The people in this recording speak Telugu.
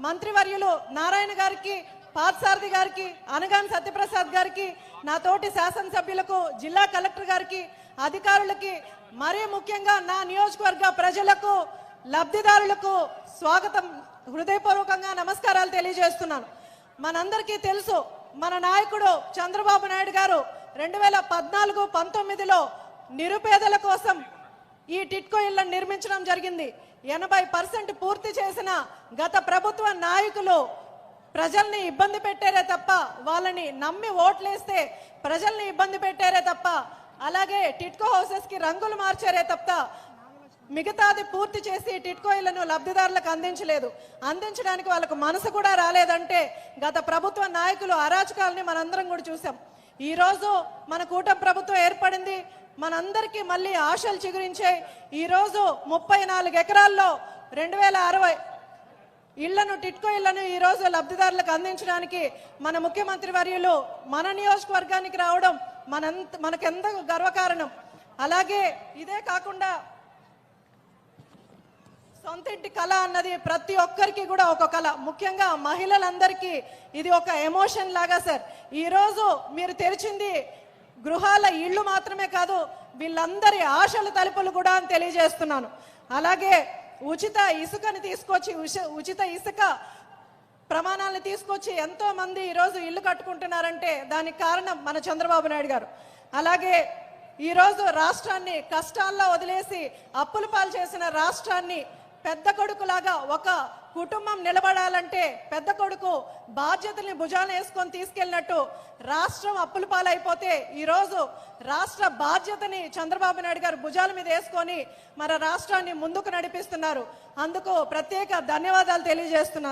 మంత్రివర్యులు నారాయణ గారికి, పార్థసారథి గారికి, అనగాని సత్యప్రసాద్ గారికి, నా తోటి శాసనసభ్యులకు, జిల్లా కలెక్టర్ గారికి, అధికారులకి, మరీ ముఖ్యంగా నా నియోజకవర్గ ప్రజలకు, లబ్ధిదారులకు స్వాగతం, హృదయపూర్వకంగా నమస్కారాలు తెలియజేస్తున్నాను. మనందరికీ తెలుసు, మన నాయకుడు చంద్రబాబు నాయుడు గారు 2014-19లో నిరుపేదల కోసం ఈ టిట్కో ఇళ్లను నిర్మించడం జరిగింది. 80% పూర్తి చేసిన గత ప్రభుత్వ నాయకులు ప్రజల్ని ఇబ్బంది పెట్టారే తప్ప, వాళ్ళని నమ్మి ఓట్లేస్తే ప్రజల్ని ఇబ్బంది పెట్టారే తప్ప, అలాగే టిట్కో హౌసెస్ కి రంగులు మార్చారే తప్ప మిగతాది పూర్తి చేసి టిట్కో ఇళ్లను లబ్ధిదారులకు అందించడానికి వాళ్ళకు మనసు కూడా రాలేదంటే గత ప్రభుత్వ నాయకులు అరాచకాలని మనందరం కూడా చూసాం. ఈ రోజు మన కూటమి ప్రభుత్వం ఏర్పడింది, మనందరికీ మళ్ళీ ఆశలు చిగురించే. ఈ రోజు 34 ఎకరాల్లో 2060 ఇళ్లను, టిట్కో ఇళ్లను ఈ రోజు లబ్ధిదారులకు అందించడానికి మన ముఖ్యమంత్రి వర్యులు మన నియోజకవర్గానికి రావడం మనకెంత గర్వకారణం. అలాగే ఇదే కాకుండా సొంత ఇంటి కళ అన్నది ప్రతి ఒక్కరికి కూడా ఒక కళ, ముఖ్యంగా మహిళలందరికీ ఇది ఒక ఎమోషన్ లాగా. సార్, ఈరోజు మీరు తెరిచింది గృహాల ఇళ్ళు మాత్రమే కాదు, వీళ్ళందరి ఆశల తలుపులు కూడా అని తెలియజేస్తున్నాను. అలాగే ఉచిత ఇసుకని తీసుకొచ్చి, ఉచిత ఇసుక ప్రమాణాలను తీసుకొచ్చి ఎంతో మంది ఈరోజు ఇల్లు కట్టుకుంటున్నారంటే దానికి కారణం మన చంద్రబాబు నాయుడు గారు. అలాగే ఈరోజు రాష్ట్రాన్ని కష్టాల్లో వదిలేసి అప్పుల పాలు చేసిన రాష్ట్రాన్ని పెద్ద కొడుకులాగా, ఒక కుటుంబం నిలబడాలంటే పెద్ద కొడుకు బాధ్యతల్ని భుజాన వేసుకొని తీసుకెళ్ళినట్టు రాష్ట్రం అప్పుల పాలైపోతే ఈరోజు రాష్ట్ర బాధ్యతని చంద్రబాబు నాయుడు గారు భుజాల మీద వేసుకొని మన రాష్ట్రాన్ని ముందుకు నడిపిస్తున్నారు. అందుకు ప్రత్యేక ధన్యవాదాలు తెలియజేస్తున్నాను.